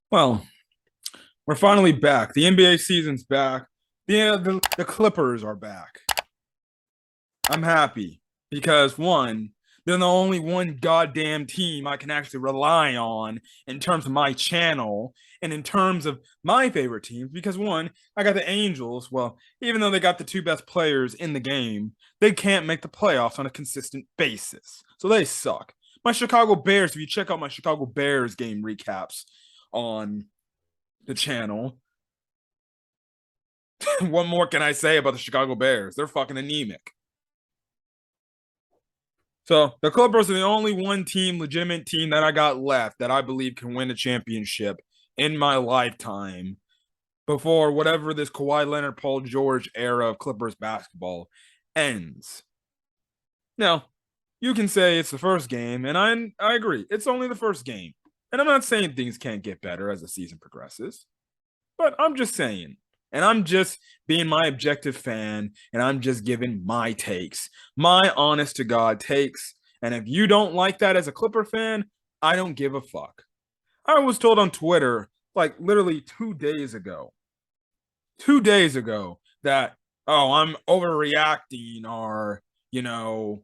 Well, we're finally back. The NBA season's back. The Clippers are back. I'm happy because one, they're the only one goddamn team I can actually rely on in terms of my channel and in terms of my favorite teams. Because one, I got the Angels. Well, even though they got the two best players in the game, they can't make the playoffs on a consistent basis. So they suck. My Chicago Bears, if you check out my Chicago Bears game recaps on the channel, what more can I say about the Chicago Bears? They're fucking anemic. So the Clippers are the only one team, legitimate team that I got left that I believe can win a championship in my lifetime before whatever this Kawhi Leonard, Paul George era of Clippers basketball ends. Now, you can say it's the first game, and I agree. It's only the first game. And I'm not saying things can't get better as the season progresses. But I'm just saying, and I'm just being my objective fan, and I'm just giving my takes, my honest to God takes. And if you don't like that as a Clipper fan, I don't give a fuck. I was told on Twitter, like literally 2 days ago, that, oh, I'm overreacting or, you know,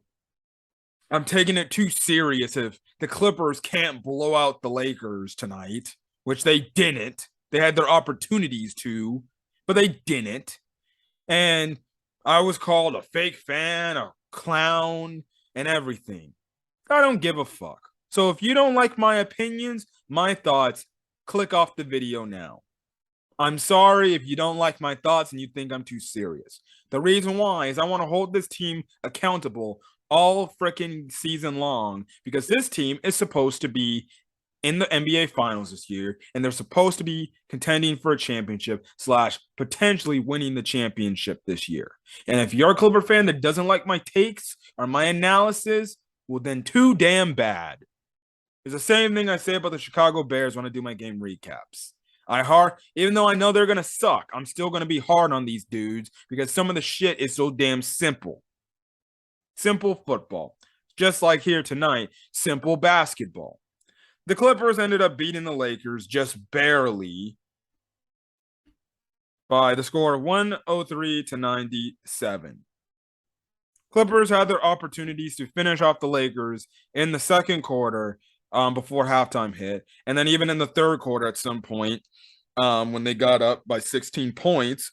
I'm taking it too serious if the Clippers can't blow out the Lakers tonight, which they didn't. They had their opportunities to, but they didn't. And I was called a fake fan, a clown, and everything. I don't give a fuck. So if you don't like my opinions, my thoughts, click off the video now. I'm sorry if you don't like my thoughts and you think I'm too serious. The reason why is I want to hold this team accountable all freaking season long because this team is supposed to be in the NBA Finals this year, and they're supposed to be contending for a championship slash potentially winning the championship this year. And if you're a Clipper fan that doesn't like my takes or my analysis, well, then too damn bad. It's the same thing I say about the Chicago Bears when I do my game recaps. Even though I know they're gonna suck, I'm still gonna be hard on these dudes because some of the shit is so damn simple. Simple football. Just like here tonight, simple basketball. The Clippers ended up beating the Lakers just barely by the score of 103 to 97. Clippers had their opportunities to finish off the Lakers in the second quarter before halftime hit. And then even in the third quarter at some point, when they got up by 16 points,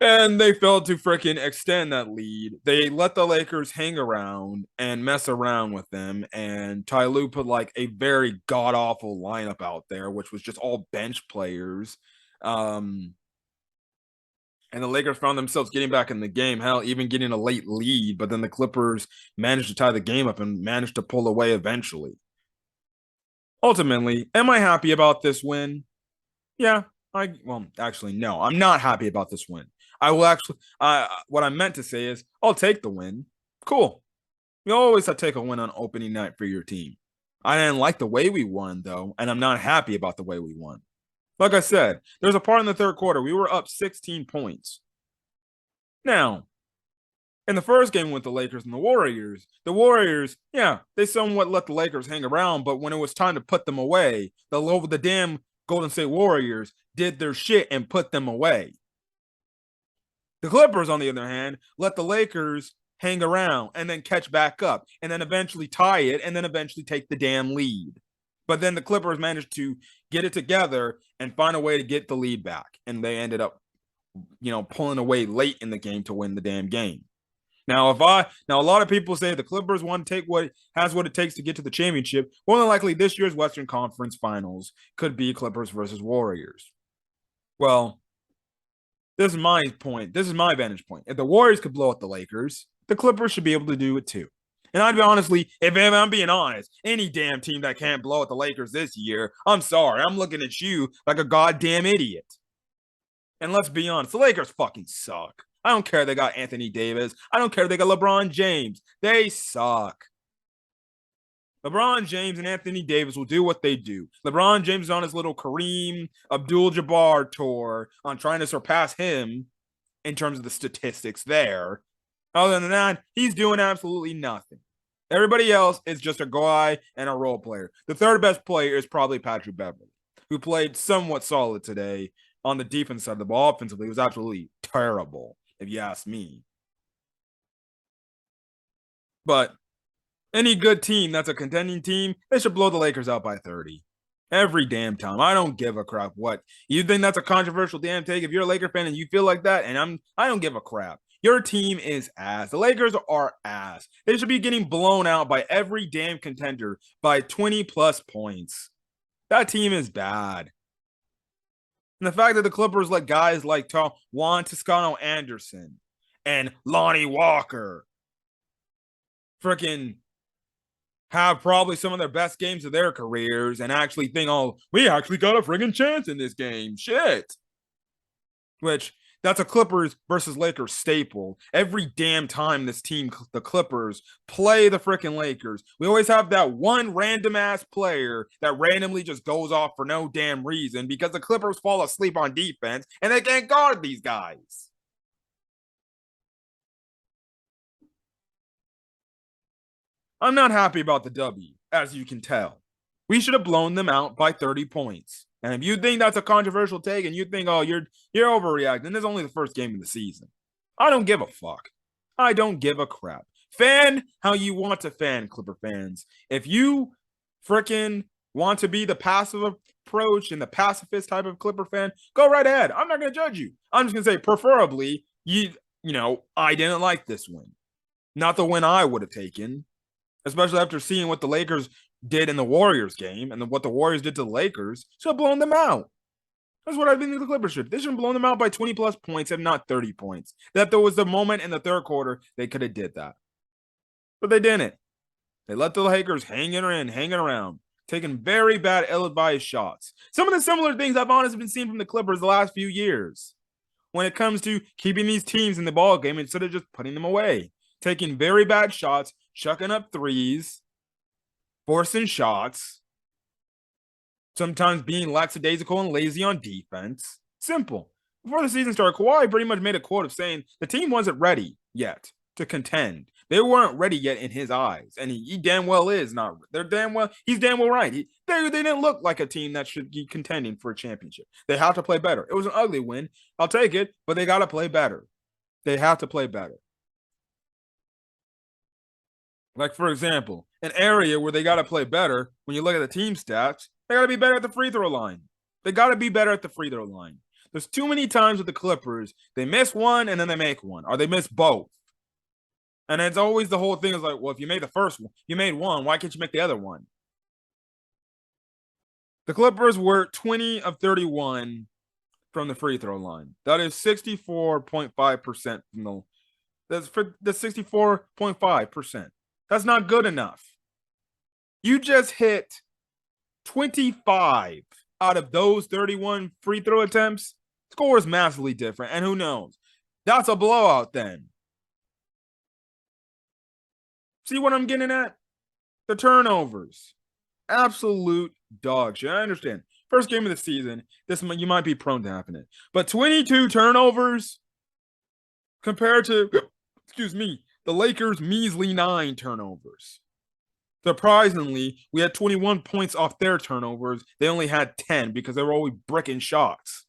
and they failed to freaking extend that lead. They let the Lakers hang around and mess around with them. And Ty Lue put like a very god awful lineup out there, which was just all bench players. And the Lakers found themselves getting back in the game, hell, even getting a late lead. But then the Clippers managed to tie the game up and managed to pull away eventually. Ultimately, am I happy about this win? Yeah, actually, no, I'm not happy about this win. I will actually, what I meant to say is, I'll take the win. Cool. You always have to take a win on opening night for your team. I didn't like the way we won, though, and I'm not happy about the way we won. Like I said, there's a part in the third quarter, we were up 16 points. Now, in the first game with the Lakers and the Warriors, yeah, they somewhat let the Lakers hang around, but when it was time to put them away, the damn Golden State Warriors did their shit and put them away. The Clippers, on the other hand, let the Lakers hang around and then catch back up and then eventually tie it and then eventually take the damn lead. But then the Clippers managed to get it together and find a way to get the lead back. And they ended up, pulling away late in the game to win the damn game. Now, a lot of people say the Clippers want to take what it takes to get to the championship. More than likely, this year's Western Conference Finals could be Clippers versus Warriors. Well, this is my point. This is my vantage point. If the Warriors could blow out the Lakers, the Clippers should be able to do it too. And I'd be honestly, if I'm being honest, any damn team that can't blow out the Lakers this year, I'm sorry. I'm looking at you like a goddamn idiot. And let's be honest, the Lakers fucking suck. I don't care they got Anthony Davis. I don't care they got LeBron James. They suck. LeBron James and Anthony Davis will do what they do. LeBron James is on his little Kareem Abdul-Jabbar tour on trying to surpass him in terms of the statistics there. Other than that, he's doing absolutely nothing. Everybody else is just a guy and a role player. The third best player is probably Patrick Beverley. who played somewhat solid today on the defense side of the ball. Offensively, it was absolutely terrible, if you ask me. But any good team that's a contending team, they should blow the Lakers out by 30. Every damn time. I don't give a crap what. You think that's a controversial damn take? If you're a Laker fan and you feel like that, and I don't give a crap. Your team is ass. The Lakers are ass. They should be getting blown out by every damn contender by 20 plus points. That team is bad. And the fact that the Clippers let guys like Juan Toscano Anderson and Lonnie Walker freaking have probably some of their best games of their careers and actually think, oh, we actually got a friggin' chance in this game. Shit. Which, that's a Clippers versus Lakers staple. Every damn time this team, the Clippers, play the freaking Lakers, we always have that one random ass player that randomly just goes off for no damn reason because the Clippers fall asleep on defense and they can't guard these guys. I'm not happy about the W, as you can tell. We should have blown them out by 30 points. And if you think that's a controversial take and you think, oh, you're overreacting, this is only the first game of the season. I don't give a fuck. I don't give a crap. Fan how you want to fan, Clipper fans. If you freaking want to be the passive approach and the pacifist type of Clipper fan, go right ahead. I'm not going to judge you. I'm just going to say, preferably, I didn't like this win. Not the win I would have taken, especially after seeing what the Lakers did in the Warriors game and what the Warriors did to the Lakers. Should have blown them out. That's what I think the Clippers should. They should have blown them out by 20 plus points, if not 30 points. That there was the moment in the third quarter they could have did that. But they didn't. They let the Lakers hanging around, taking very bad, ill-advised shots. Some of the similar things I've honestly been seeing from the Clippers the last few years when it comes to keeping these teams in the ball game instead of just putting them away. Taking very bad shots, chucking up threes, forcing shots, sometimes being lackadaisical and lazy on defense. Simple. Before the season started, Kawhi pretty much made a quote of saying the team wasn't ready yet to contend. They weren't ready yet in his eyes, and he damn well is not. He's damn well right. They didn't look like a team that should be contending for a championship. They have to play better. It was an ugly win. I'll take it, but they got to play better. They have to play better. Like, for example, an area where they got to play better, when you look at the team stats, they got to be better at the free throw line. They got to be better at the free throw line. There's too many times with the Clippers, they miss one and then they make one, or they miss both. And it's always the whole thing is like, well, if you made the first one, you made one, why can't you make the other one? The Clippers were 20 of 31 from the free throw line. That is 64.5% from that's 64.5%. That's not good enough. You just hit 25 out of those 31 free throw attempts. Score is massively different. And who knows? That's a blowout then. See what I'm getting at? The turnovers. Absolute dog shit. I understand. First game of the season, you might be prone to happening. But 22 turnovers compared to, the Lakers' measly 9 turnovers. Surprisingly, we had 21 points off their turnovers. They only had 10 because they were always bricking shots.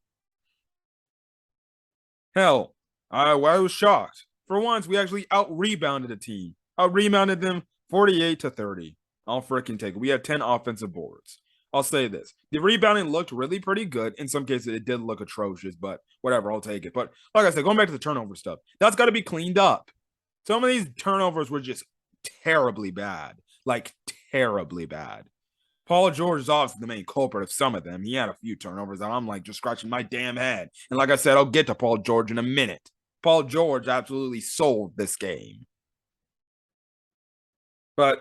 Hell, I was shocked. For once, we actually out-rebounded a team. Out-rebounded them 48-30. I'll freaking take it. We had 10 offensive boards. I'll say this. The rebounding looked really pretty good. In some cases, it did look atrocious, but whatever, I'll take it. But like I said, going back to the turnover stuff, that's got to be cleaned up. Some of these turnovers were just terribly bad. Like, terribly bad. Paul George is obviously the main culprit of some of them. He had a few turnovers that I'm like just scratching my damn head. And like I said, I'll get to Paul George in a minute. Paul George absolutely sold this game. But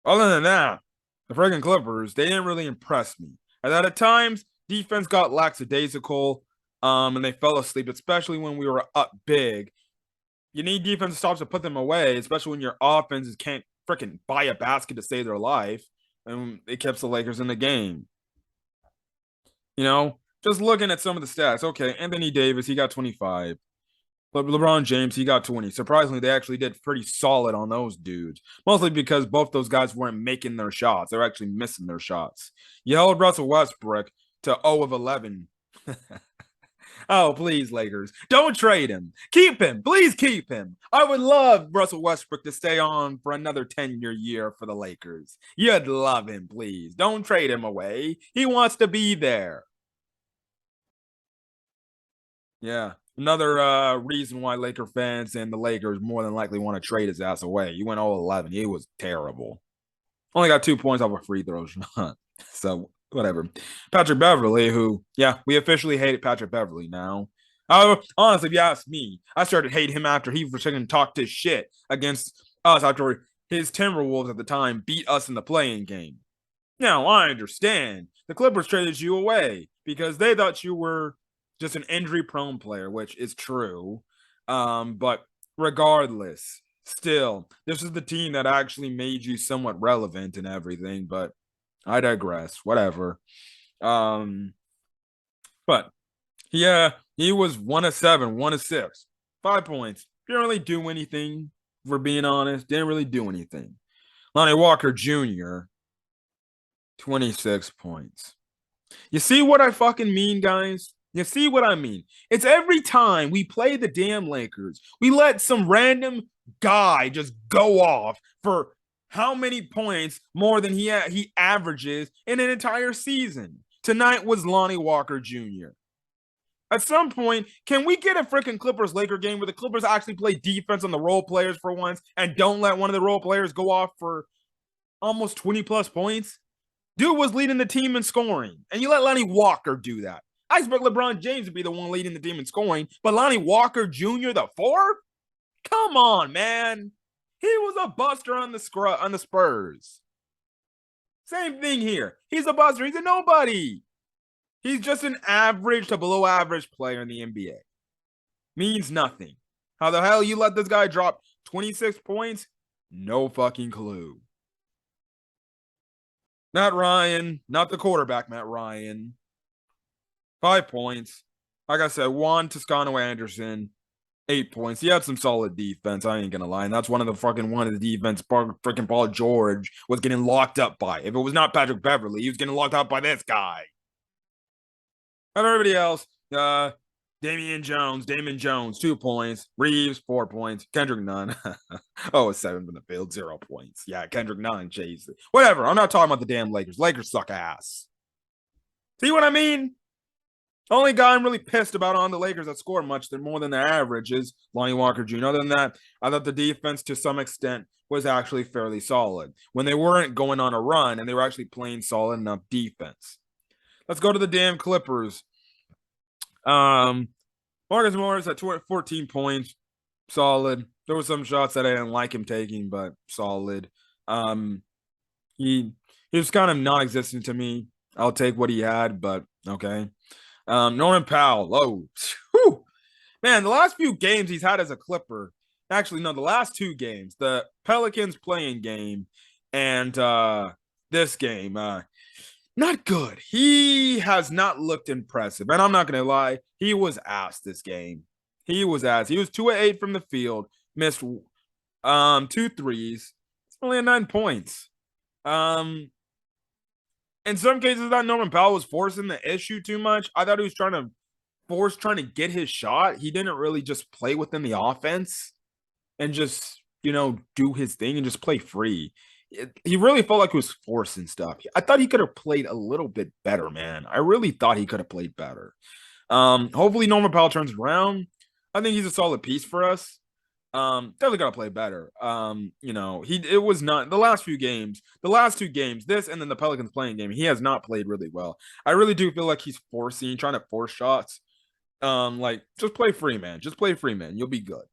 other than that, the friggin' Clippers, they didn't really impress me. And that at times, defense got lackadaisical, and they fell asleep, especially when we were up big. You need defensive stops to put them away, especially when your offenses can't freaking buy a basket to save their life. And it kept the Lakers in the game. Just looking at some of the stats. Okay, Anthony Davis, he got 25. But LeBron James, he got 20. Surprisingly, they actually did pretty solid on those dudes. Mostly because both those guys weren't making their shots. They're actually missing their shots. You held Russell Westbrook to 0 of 11. Oh, please, Lakers. Don't trade him. Keep him. Please keep him. I would love Russell Westbrook to stay on for another 10-year year for the Lakers. You'd love him, please. Don't trade him away. He wants to be there. Yeah. Another reason why Laker fans and the Lakers more than likely want to trade his ass away. You went 0-11. He was terrible. Only got 2 points off a free throw shot. So whatever. Patrick Beverly, who, yeah, we officially hated Patrick Beverly now. Honestly, if you ask me, I started hating him after he freaking talked his shit against us after his Timberwolves at the time beat us in the playing game. Now, I understand. The Clippers traded you away because they thought you were just an injury-prone player, which is true. But regardless, still, this is the team that actually made you somewhat relevant and everything, but I digress. Whatever. But yeah, he was 1 of 7, 1 of 6, 5 points. Didn't really do anything, for being honest. Didn't really do anything. Lonnie Walker Jr., 26 points. You see what I fucking mean, guys? You see what I mean? It's every time we play the damn Lakers, we let some random guy just go off for how many points more than he averages in an entire season. Tonight was Lonnie Walker Jr. At some point, can we get a freaking Clippers-Laker game where the Clippers actually play defense on the role players for once and don't let one of the role players go off for almost 20-plus points? Dude was leading the team in scoring, and you let Lonnie Walker do that. I expect LeBron James to be the one leading the team in scoring, but Lonnie Walker Jr., the 4? Come on, man. He was a buster on the Spurs. Same thing here. He's a buster. He's a nobody. He's just an average to below average player in the NBA. Means nothing. How the hell you let this guy drop 26 points? No fucking clue. Matt Ryan, not the quarterback, Matt Ryan. 5 points. Like I said, Juan Toscano-Anderson, 8 points. He had some solid defense. I ain't gonna lie. And that's one of the defense freaking Paul George was getting locked up by. If it was not Patrick Beverly, he was getting locked up by this guy. And everybody else, Damon Jones, 2 points. Reeves, 4 points. Kendrick Nunn, 7 from the field, 0 points. Yeah, Kendrick Nunn, chase it. Whatever. I'm not talking about the damn Lakers. Lakers suck ass. See what I mean? Only guy I'm really pissed about on the Lakers that scored much more than their average is Lonnie Walker Jr. Other than that, I thought the defense to some extent was actually fairly solid when they weren't going on a run and they were actually playing solid enough defense. Let's go to the damn Clippers. Marcus Morris at 14 points, solid. There were some shots that I didn't like him taking, but solid. He was kind of non-existent to me. I'll take what he had, but okay. Norman Powell, man, the last few games he's had as a Clipper, actually, no, the last 2 games, the Pelicans playing game and this game, not good. He has not looked impressive, and I'm not going to lie, he was ass this game. He was 2 of 8 from the field, missed 2 threes, only at 9 points. In some cases, that Norman Powell was forcing the issue too much. I thought he was trying to get his shot. He didn't really just play within the offense and just, do his thing and just play free. He really felt like he was forcing stuff. I thought he could have played a little bit better, man. I really thought he could have played better. Hopefully Norman Powell turns around. I think he's a solid piece for us. Definitely gotta play better. It was not the last 2 games, this and then the Pelicans playing game, he has not played really well. I really do feel like he's trying to force shots. Just play free, man. You'll be good.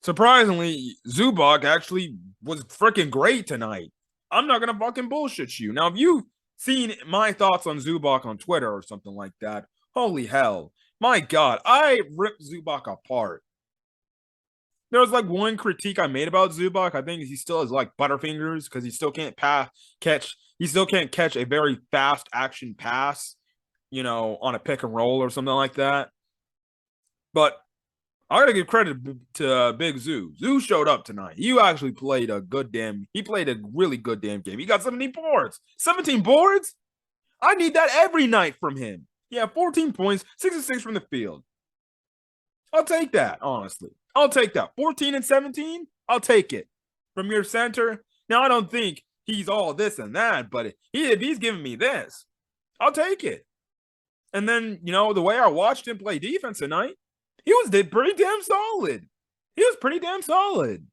Surprisingly, Zubac actually was freaking great tonight. I'm not gonna fucking bullshit you. Now, if you've seen my thoughts on Zubac on Twitter or something like that, holy hell. My God, I ripped Zubac apart. There was one critique I made about Zubac. I think he still has butterfingers because he still can't catch. He still can't catch a very fast action pass, on a pick and roll or something like that. But I gotta give credit to Big Zoo. Zoo showed up tonight. He actually played a really good damn game. He got 17 boards. 17 boards? I need that every night from him. Yeah, 14 points, 6 of 6 from the field. I'll take that, honestly. I'll take that. 14 and 17, I'll take it from your center. Now, I don't think he's all this and that, but if he's giving me this, I'll take it. And then, the way I watched him play defense tonight, he was pretty damn solid. He was pretty damn solid.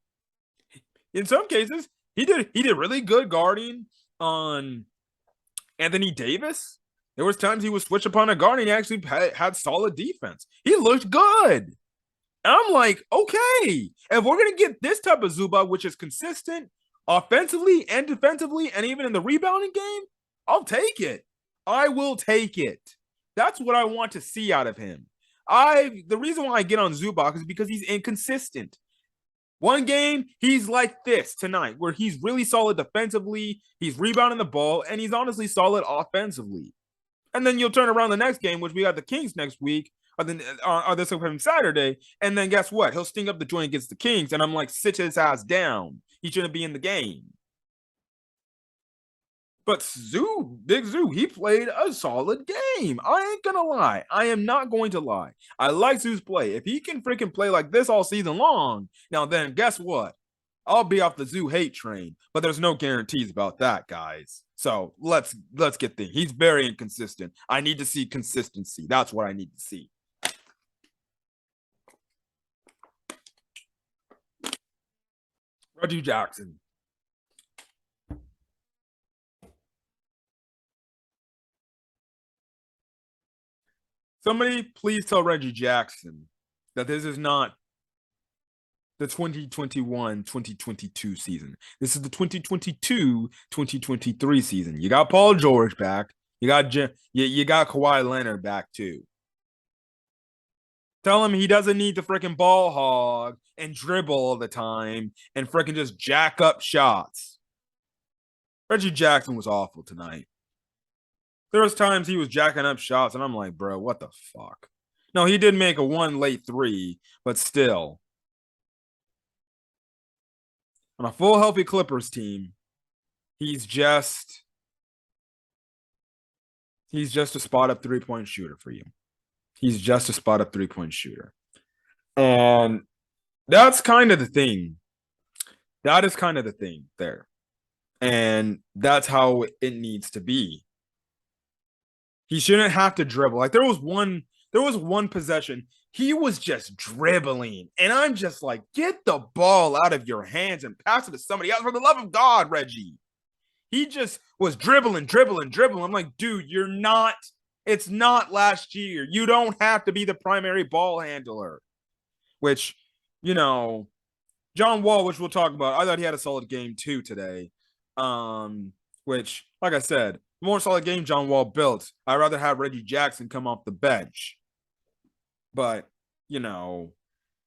In some cases, he did really good guarding on Anthony Davis. There was times he would switch upon a guard and he actually had solid defense. He looked good. And I'm like, okay, if we're going to get this type of Zubac, which is consistent offensively and defensively, and even in the rebounding game, I'll take it. I will take it. That's what I want to see out of him. The reason why I get on Zubac is because he's inconsistent. One game, he's like this tonight, where he's really solid defensively, he's rebounding the ball, and he's honestly solid offensively. And then you'll turn around the next game, which we got the Kings next week, or this upcoming Saturday, and then guess what? He'll sting up the joint against the Kings, and I'm like, sit his ass down. He shouldn't be in the game. But Big Zoo, he played a solid game. I ain't gonna lie. I am not going to lie. I like Zoo's play. If he can freaking play like this all season long, now then guess what? I'll be off the Zoo hate train. But there's no guarantees about that, guys. So let's get things. He's very inconsistent. I need to see consistency. That's what I need to see. Reggie Jackson. Somebody please tell Reggie Jackson that this is not the 2021-2022 season. This is the 2022-2023 season. You got Paul George back. You got Kawhi Leonard back too. Tell him he doesn't need to freaking ball hog and dribble all the time and freaking just jack up shots. Reggie Jackson was awful tonight. There was times he was jacking up shots, and I'm like, bro, what the fuck? No, he did make a one late three, but still. On a full healthy Clippers team, he's just a spot-up three-point shooter for you. He's just a spot-up three-point shooter. And that's kind of the thing. That is kind of the thing there. And that's how it needs to be. He shouldn't have to dribble. Like there was one possession. He was just dribbling. And I'm just like, get the ball out of your hands and pass it to somebody else. For the love of God, Reggie. He just was dribbling. I'm like, dude, it's not last year. You don't have to be the primary ball handler. Which, John Wall, which we'll talk about. I thought he had a solid game too today. Which, like I said, the more solid game John Wall built, I'd rather have Reggie Jackson come off the bench. But,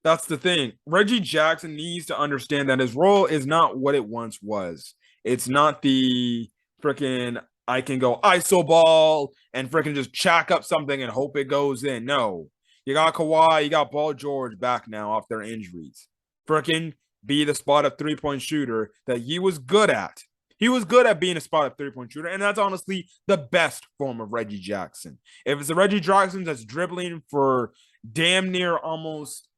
that's the thing. Reggie Jackson needs to understand that his role is not what it once was. It's not the freaking I can go iso ball and freaking just chack up something and hope it goes in. No. You got Kawhi, you got Paul George back now off their injuries. Freaking be the spot-up three-point shooter that he was good at. He was good at being a spot-up three-point shooter, and that's honestly the best form of Reggie Jackson. If it's a Reggie Jackson that's dribbling for damn near almost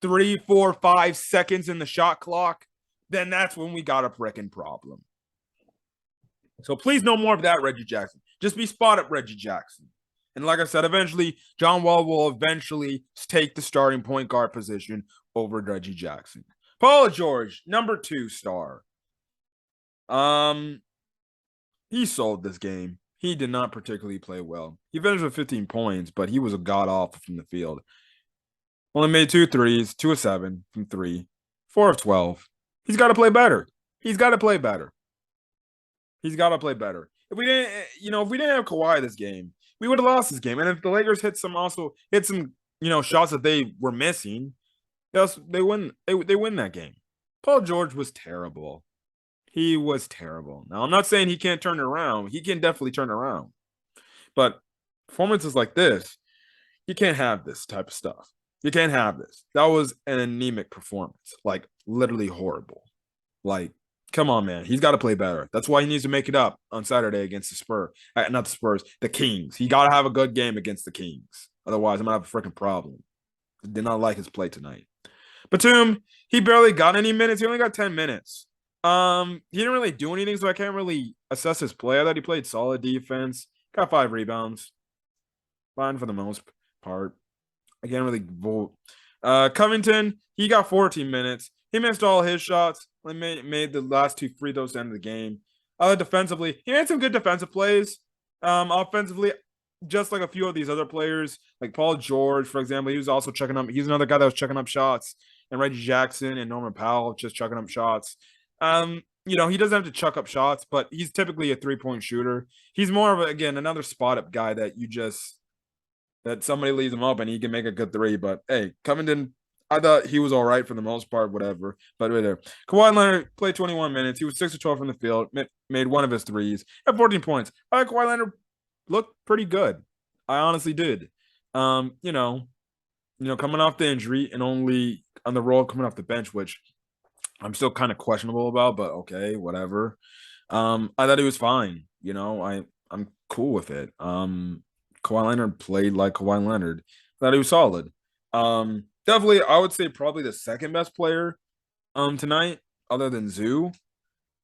3, 4, 5 seconds in the shot clock, then that's when we got a freaking problem. So please no more of that, Reggie Jackson. Just be spot-up Reggie Jackson. And like I said, eventually, John Wall will eventually take the starting point guard position over Reggie Jackson. Paul George, number 2 star. He sold this game. He did not particularly play well. He finished with 15 points, but he was a god-awful from the field. Only made 2 threes, 2 of 7 from 3, 4 of 12. He's got to play better. If we didn't have Kawhi this game, we would have lost this game. And if the Lakers hit some shots that they were missing, yes, they win that game. Paul George was terrible. He was terrible. Now, I'm not saying he can't turn it around. He can definitely turn it around. But performances like this, you can't have this type of stuff. You can't have this. That was an anemic performance. Like, literally horrible. Like, Come on, man. He's got to play better. That's why he needs to make it up on Saturday against the Spurs. Not the Spurs, the Kings. He got to have a good game against the Kings. Otherwise, I'm going to have a freaking problem. Did not like his play tonight. Batum, he barely got any minutes. He only got 10 minutes. He didn't really do anything, so I can't really assess his play. I thought he played solid defense. Got 5 rebounds. Fine for the most part. I can't really vote. Covington, he got 14 minutes. He missed all his shots. Made the last 2 free throws to end the game. Defensively, he made some good defensive plays. Offensively, just like a few of these other players, like Paul George, for example, he was also checking up. He's another guy that was checking up shots, and Reggie Jackson and Norman Powell just chucking up shots. He doesn't have to chuck up shots, but he's typically a 3-point shooter. He's more of another spot up guy that somebody leaves him up and he can make a good 3. But hey, Covington, I thought he was all right for the most part, whatever. But right there, Kawhi Leonard played 21 minutes. He was 6 of 12 from the field, made one of his threes, at 14 points. I thought Kawhi Leonard looked pretty good. I honestly did. Coming off the injury and only on the roll coming off the bench, which I'm still kind of questionable about, but okay, whatever. I thought he was fine. I'm cool with it. Kawhi Leonard played like Kawhi Leonard. I thought he was solid. Definitely, I would say probably the second best player tonight, other than Zoo.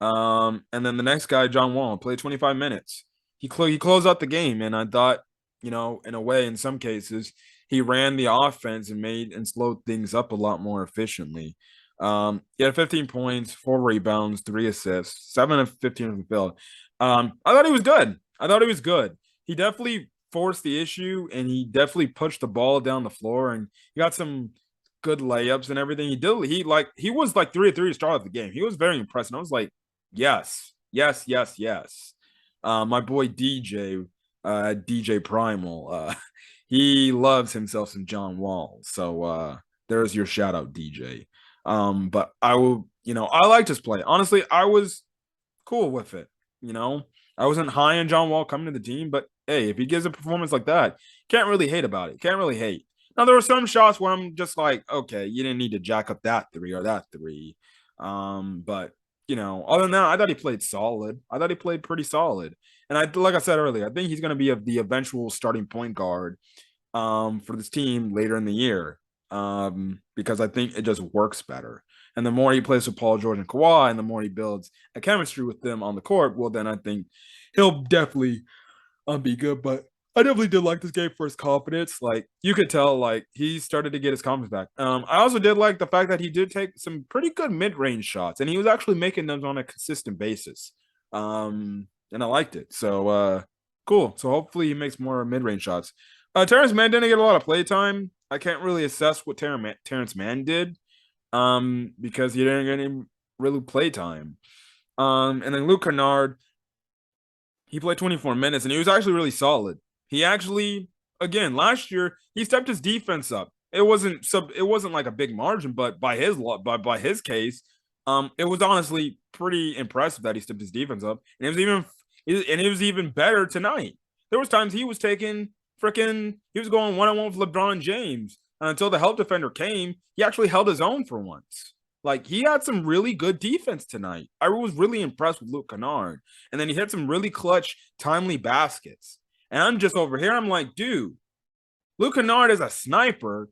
And then the next guy, John Wall, played 25 minutes. He closed out the game, and I thought, in a way, in some cases, he ran the offense and slowed things up a lot more efficiently. He had 15 points, 4 rebounds, 3 assists, 7 of 15 from the field. I thought he was good. He definitely forced the issue, and he definitely pushed the ball down the floor, and he got some good layups and everything. He was like 3 of 3 to start off the game. He was very impressive. I was like, yes. My boy DJ Primal, he loves himself some John Wall. So there's your shout out, DJ. But I liked his play. Honestly, I was cool with it. I wasn't high on John Wall coming to the team, but hey, if he gives a performance like that, can't really hate about it. Can't really hate. Now there were some shots where I'm just like, okay, you didn't need to jack up that 3 or that 3. But other than that, I thought he played solid. I thought he played pretty solid. And like I said earlier, I think he's going to be the eventual starting point guard for this team later in the year. Because I think it just works better. And the more he plays with Paul George and Kawhi, and the more he builds a chemistry with them on the court, well, then I think he'll definitely be good. But I definitely did like this game for his confidence. Like, you could tell, like, he started to get his confidence back. I also did like the fact that he did take some pretty good mid-range shots, and he was actually making them on a consistent basis. And I liked it. So, cool. So hopefully he makes more mid-range shots. Terrence Mann didn't get a lot of play time. I can't really assess what Terrence Mann did because he didn't get any really play time. And then Luke Kennard, he played 24 minutes, and he was actually really solid. He actually, again, last year, he stepped his defense up. It wasn't like a big margin, but by his case, it was honestly pretty impressive that he stepped his defense up. And it was even better tonight. There was times he was taking he was going one-on-one with LeBron James. And until the help defender came, he actually held his own for once. Like, he had some really good defense tonight. I was really impressed with Luke Kennard. And then he hit some really clutch, timely baskets. And I'm just over here, I'm like, dude, Luke Kennard is a sniper.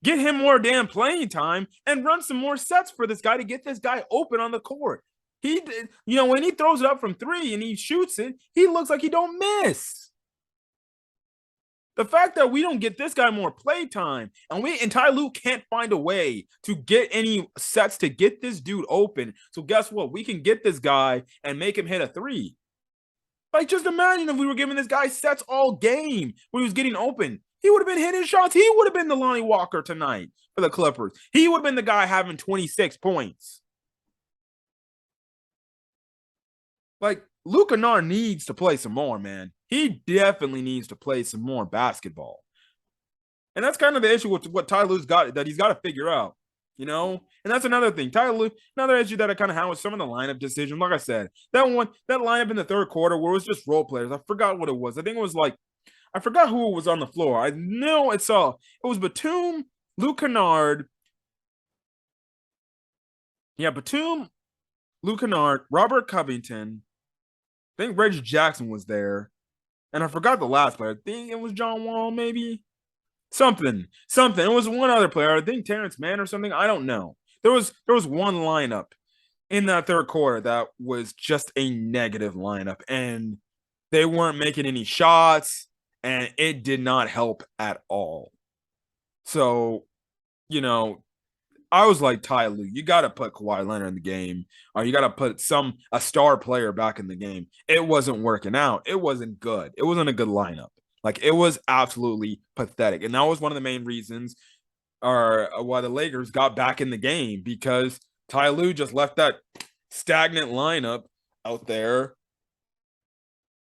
Get him more damn playing time and run some more sets for this guy to get this guy open on the court. When he throws it up from 3 and he shoots it, he looks like he don't miss. The fact that we don't get this guy more play time and Ty Lue can't find a way to get any sets to get this dude open. So guess what? We can get this guy and make him hit a 3. Like, just imagine if we were giving this guy sets all game when he was getting open. He would have been hitting shots. He would have been the Lonnie Walker tonight for the Clippers. He would have been the guy having 26 points. Like, Luke Kennard needs to play some more, man. He definitely needs to play some more basketball. And that's kind of the issue with what Ty Lue's got, that he's got to figure out, And that's another thing. Ty Lue, another issue that I kind of had with some of the lineup decisions. Like I said, that lineup in the third quarter where it was just role players. I forgot what it was. I think it was I forgot who was on the floor. I know it was Batum, Luke Kennard. Yeah, Batum, Luke Kennard, Robert Covington. I think Reggie Jackson was there, and I forgot the last player. I think it was John Wall, maybe something. It was one other player. I think Terrence Mann or something. I don't know. There was one lineup in that third quarter that was just a negative lineup, and they weren't making any shots, and it did not help at all. So, you know, I was like, Ty Lue, you got to put Kawhi Leonard in the game, or you got to put a star player back in the game. It wasn't working out. It wasn't good. It wasn't a good lineup. Like, it was absolutely pathetic, and that was one of the main reasons, or why the Lakers got back in the game, because Ty Lue just left that stagnant lineup out there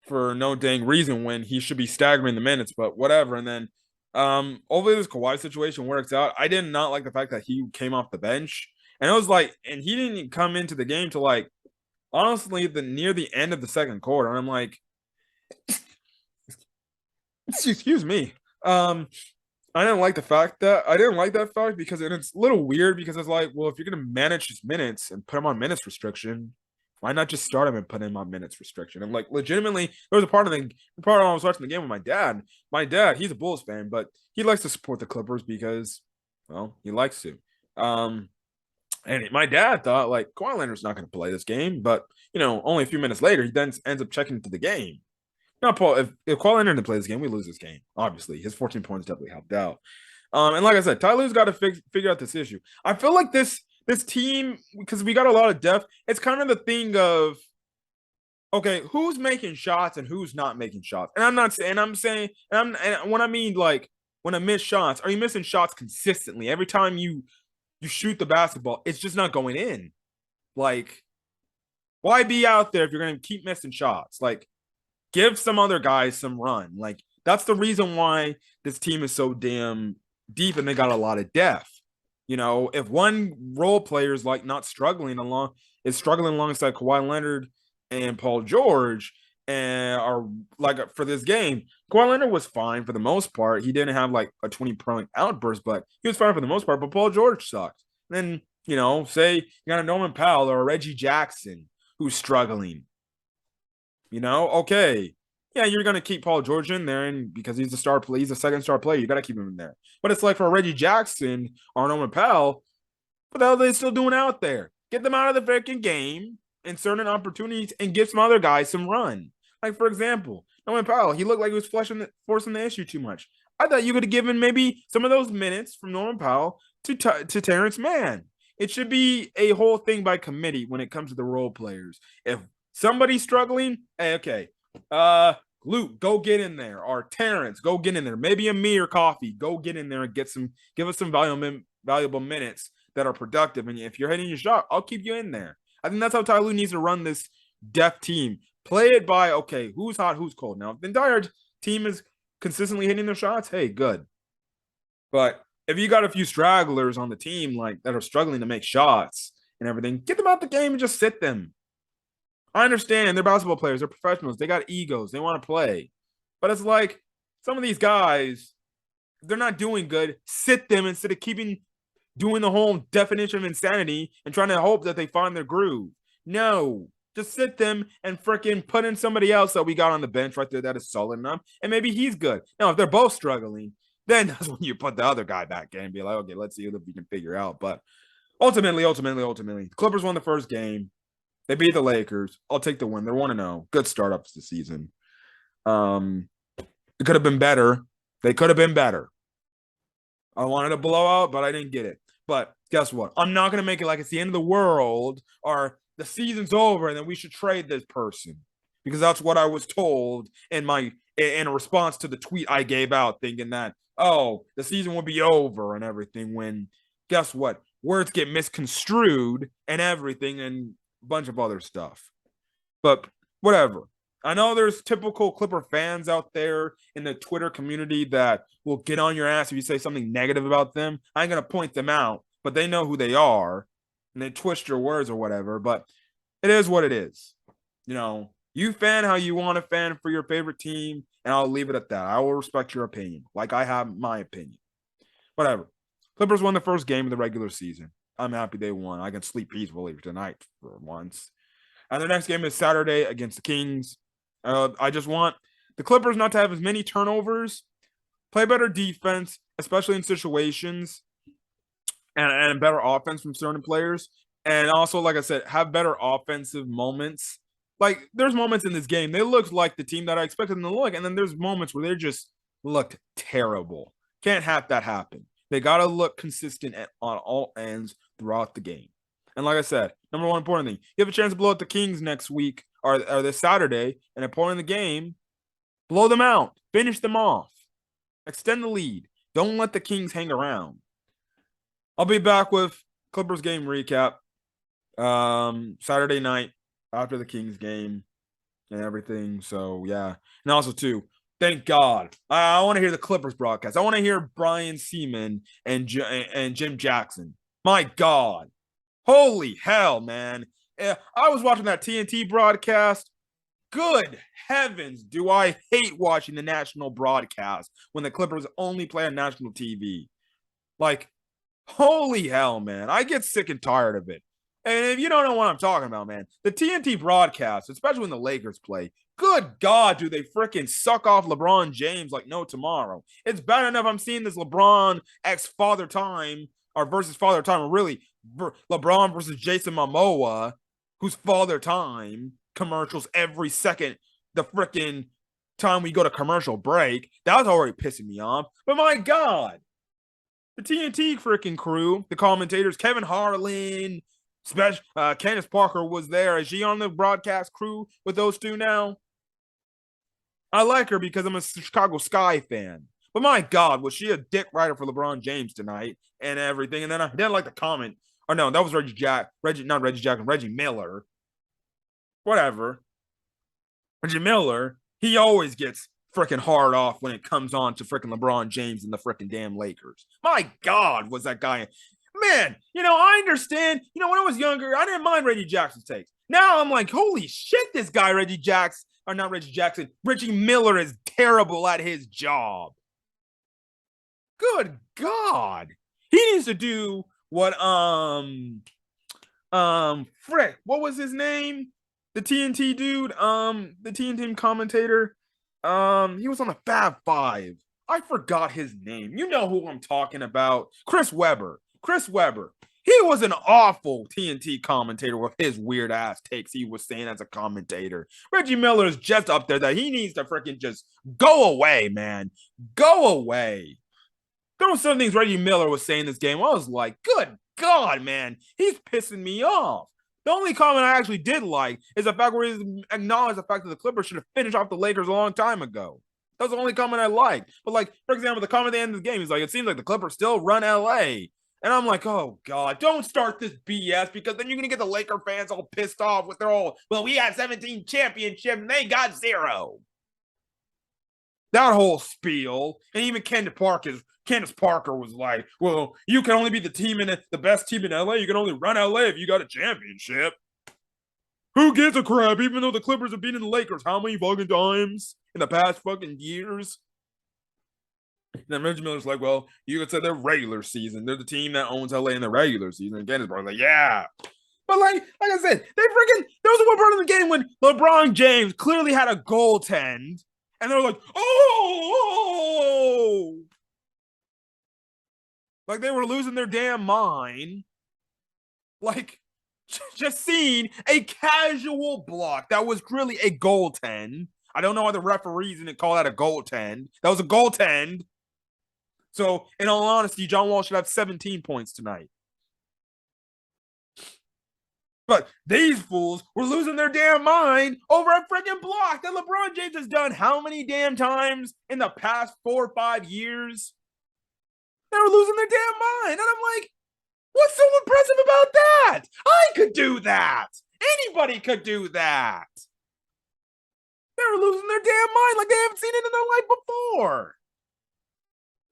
for no dang reason when he should be staggering the minutes, but whatever. And then hopefully this Kawhi situation works out. I did not like the fact that he came off the bench. And it was like, and he didn't come into the game to like honestly the near the end of the second quarter. And I'm like, excuse me. I didn't like that fact because it's a little weird because it's like, well, if you're gonna manage his minutes and put him on minutes restriction, why not just start him and put him on minutes restriction? I'm like, legitimately, there was a part of when I was watching the game with my dad. My dad, he's a Bulls fan, but he likes to support the Clippers because, well, he likes to. And my dad thought like Kawhi Leonard's not going to play this game, but only a few minutes later, he then ends up checking into the game. Now, Paul, if Kawhi Leonard didn't play this game, we lose this game. Obviously, his 14 points definitely helped out. And like I said, Ty Lue's got to figure out this issue. I feel like this team, because we got a lot of depth, it's kind of the thing of, okay, who's making shots and who's not making shots. And I'm not saying, and when I mean like when I miss shots, are you missing shots consistently? Every time you shoot the basketball, it's just not going in. Like, why be out there if you're going to keep missing shots? Like, give some other guys some run. Like, that's the reason why this team is so damn deep and they got a lot of depth. If one role player is like not struggling alongside Kawhi Leonard and Paul George and are like for this game, Kawhi Leonard was fine for the most part. He didn't have like a 20-point outburst, but he was fine for the most part. But Paul George sucked. Then, say you got a Norman Powell or a Reggie Jackson who's struggling. Okay. Yeah, you're gonna keep Paul George in there, and because he's he's a second star player, you gotta keep him in there. But it's like for Reggie Jackson or Norman Powell, what the hell are they still doing out there? Get them out of the freaking game in certain opportunities and give some other guys some run. Like for example, Norman Powell, he looked like he was forcing the issue too much. I thought you could have given maybe some of those minutes from Norman Powell to Terrence Mann. It should be a whole thing by committee when it comes to the role players. If somebody's struggling, hey, okay. Luke, go get in there. Or Terrence, go get in there. Maybe Amir Coffee, go get in there and give us some valuable minutes that are productive. And if you're hitting your shot, I'll keep you in there. I think that's how Ty Lue needs to run this depth team. Play it by, okay, who's hot, who's cold. Now, if the entire team is consistently hitting their shots, hey, good. But if you got a few stragglers on the team like that are struggling to make shots and everything, get them out the game and just sit them. I understand they're basketball players, they're professionals, they got egos, they want to play. But it's like some of these guys, they're not doing good. Sit them instead of doing the whole definition of insanity and trying to hope that they find their groove. No, just sit them and freaking put in somebody else that we got on the bench right there that is solid enough, and maybe he's good. Now, if they're both struggling, then that's when you put the other guy back in and be like, okay, let's see if we can figure out. But ultimately, the Clippers won the first game. They beat the Lakers. I'll take the win. They're 1-0. Good start up to the season. It could have been better. They could have been better. I wanted a blowout, but I didn't get it. But guess what? I'm not going to make it like it's the end of the world or the season's over and then we should trade this person. Because that's what I was told in response to the tweet I gave out, thinking that, oh, the season will be over and everything, when guess what? Words get misconstrued and everything, and bunch of other stuff. But whatever. I know there's typical Clipper fans out there in the Twitter community that will get on your ass if you say something negative about them. I ain't going to point them out, but they know who they are and they twist your words or whatever. But it is what it is. You fan how you want to fan for your favorite team, and I'll leave it at that. I will respect your opinion, like I have my opinion. Whatever. Clippers won the first game of the regular season. I'm happy they won. I can sleep peacefully tonight for once. And the next game is Saturday against the Kings. I just want the Clippers not to have as many turnovers, play better defense, especially in situations, and better offense from certain players. And also, like I said, have better offensive moments. Like, there's moments in this game, they looked like the team that I expected them to look. And then there's moments where they just looked terrible. Can't have that happen. They got to look consistent on all ends throughout the game. And like I said, number one important thing, you have a chance to blow out the Kings next week or this Saturday, and at a point in the game, blow them out, finish them off, extend the lead. Don't let the Kings hang around. I'll be back with Clippers game recap Saturday night after the Kings game and everything. So yeah, and also too, thank God. I want to hear the Clippers broadcast. I want to hear Brian Seaman and Jim Jackson. My God, holy hell, man! I was watching that TNT broadcast. Good heavens, do I hate watching the national broadcast when the Clippers only play on national TV. Like, holy hell, man. I get sick and tired of it. And if you don't know what I'm talking about, man, the TNT broadcast, especially when the Lakers play, good God, do they freaking suck off LeBron James like no tomorrow. It's bad enough I'm seeing this LeBron X Father Time or versus Father Time, or really LeBron versus Jason Momoa, who's Father Time commercials every second the freaking time we go to commercial break. That was already pissing me off. But my God, the TNT freaking crew, the commentators, Kevin Harlan, Candace Parker was there. Is she on the broadcast crew with those two now? I like her because I'm a Chicago Sky fan. But my God, was she a dick rider for LeBron James tonight and everything? And then I didn't like the comment. Or no, that was Reggie Miller. Whatever. Reggie Miller, he always gets freaking hard off when it comes on to freaking LeBron James and the freaking damn Lakers. My God, was that guy. Man, I understand. When I was younger, I didn't mind Reggie Jackson's takes. Now I'm like, holy shit, this guy, Reggie Miller is terrible at his job. Good God. He needs to do what, frick, what was his name? The TNT dude, the TNT commentator. He was on the Fab Five. I forgot his name. You know who I'm talking about. Chris Webber. He was an awful TNT commentator with his weird ass takes he was saying as a commentator. Reggie Miller is just up there that he needs to freaking just go away, man. Go away. There were some things Reggie Miller was saying this game. I was like, good God, man. He's pissing me off. The only comment I actually did like is the fact where he acknowledged the fact that the Clippers should have finished off the Lakers a long time ago. That was the only comment I liked. But, like, for example, the comment at the end of the game, he's like, it seems like the Clippers still run LA. And I'm like, oh, God, don't start this BS, because then you're going to get the Laker fans all pissed off with their all, well, we had 17 championships and they got 0. That whole spiel. And even Candace Parker was like, well, you can only be the best team in LA. You can only run LA if you got a championship. Who gives a crap, even though the Clippers have beaten the Lakers how many fucking times in the past fucking years? And then Reggie Miller's like, well, you could say they're regular season. They're the team that owns LA in the regular season. And Candace Parker's like, yeah. But like I said, there was one part of the game when LeBron James clearly had a goaltend. And they're like, oh! Like they were losing their damn mind. Like, just seeing a casual block that was really a goaltend. I don't know why the referees didn't call that a goaltend. That was a goaltend. So, in all honesty, John Wall should have 17 points tonight. But these fools were losing their damn mind over a freaking block that LeBron James has done how many damn times in the past 4 or 5 years? They were losing their damn mind. And I'm like, what's so impressive about that? I could do that. Anybody could do that. They were losing their damn mind like they haven't seen it in their life before.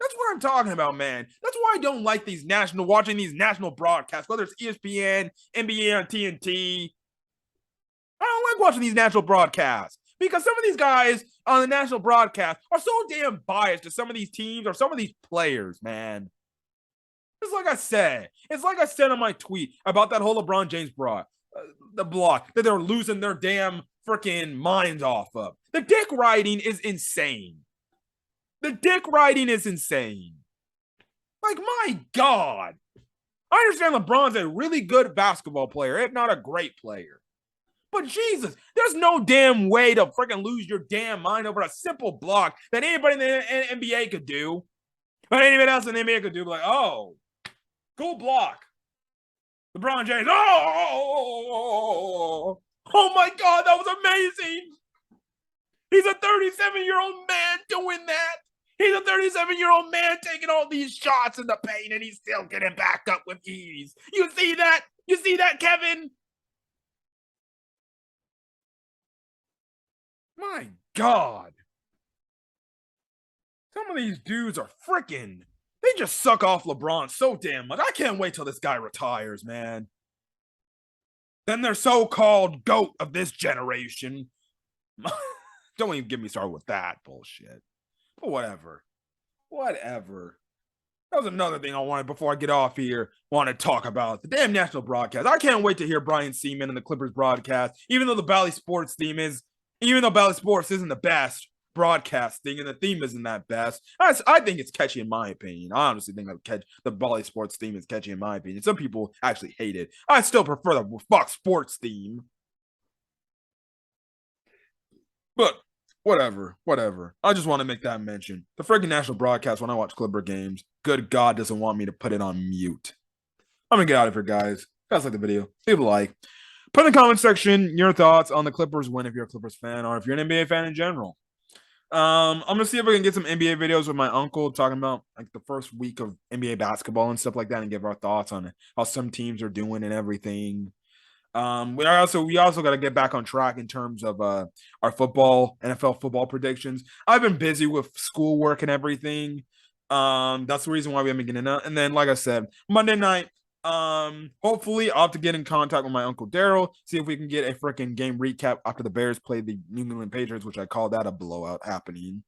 That's what I'm talking about, man. That's why I don't like watching these national broadcasts, whether it's ESPN, NBA on TNT. I don't like watching these national broadcasts because some of these guys on the national broadcast are so damn biased to some of these teams or some of these players, man. It's like I said. It's like I said on my tweet about that whole LeBron James the block that they're losing their damn freaking minds off of. The dick riding is insane. The dick riding is insane. Like, my God. I understand LeBron's a really good basketball player, if not a great player. But Jesus, there's no damn way to freaking lose your damn mind over a simple block that anybody in the NBA could do. Or anybody else in the NBA could do. Like, oh, cool block. LeBron James. Oh my God, that was amazing. He's a 37-year-old man doing that. He's a 37-year-old man taking all these shots in the paint, and he's still getting back up with ease. You see that? You see that, Kevin? My God. Some of these dudes are freaking, they just suck off LeBron so damn much. I can't wait till this guy retires, man. Then their so-called GOAT of this generation. Don't even get me started with that bullshit. But whatever. Whatever. That was another thing I wanted before I get off here. Want to talk about the damn national broadcast. I can't wait to hear Brian Seaman and the Clippers broadcast, even though Bally Sports isn't the best broadcasting and the theme isn't that best. I think it's catchy in my opinion. I honestly think the Bally Sports theme is catchy in my opinion. Some people actually hate it. I still prefer the Fox Sports theme. But whatever. I just want to make that mention. The freaking national broadcast when I watch Clipper games, good God doesn't want me to put it on mute. I'm going to get out of here, guys. Guys, like the video. Leave a like. Put in the comment section your thoughts on the Clippers win if you're a Clippers fan or if you're an NBA fan in general. I'm going to see if I can get some NBA videos with my uncle talking about like the first week of NBA basketball and stuff like that and give our thoughts on how some teams are doing and everything. We also got to get back on track in terms of our NFL football predictions. I've been busy with schoolwork and everything. That's the reason why we haven't been getting out. And then, like I said, Monday night, hopefully I'll have to get in contact with my uncle Daryl, see if we can get a freaking game recap after the Bears played the New England Patriots, which I call that a blowout happening.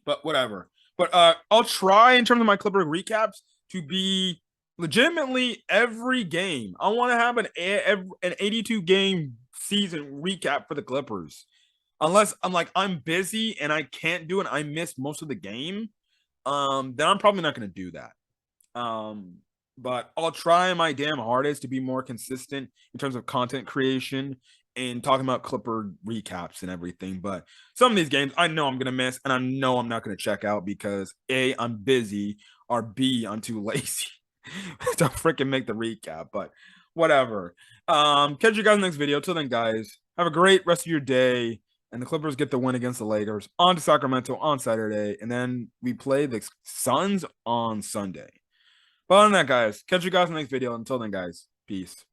But whatever. But I'll try in terms of my Clipper recaps to be legitimately every game. I want to have an 82 game season recap for the Clippers. Unless I'm busy and I can't do it, I missed most of the game. Then I'm probably not going to do that. But I'll try my damn hardest to be more consistent in terms of content creation and talking about Clipper recaps and everything. But some of these games I know I'm going to miss, and I know I'm not going to check out because A, I'm busy, or B, I'm too lazy to freaking make the recap. But whatever. Catch you guys in the next video. Till then, guys, have a great rest of your day. And the Clippers get the win against the Lakers on to Sacramento on Saturday. And then we play the Suns on Sunday. But other than that, guys, catch you guys in the next video. Until then, guys, peace.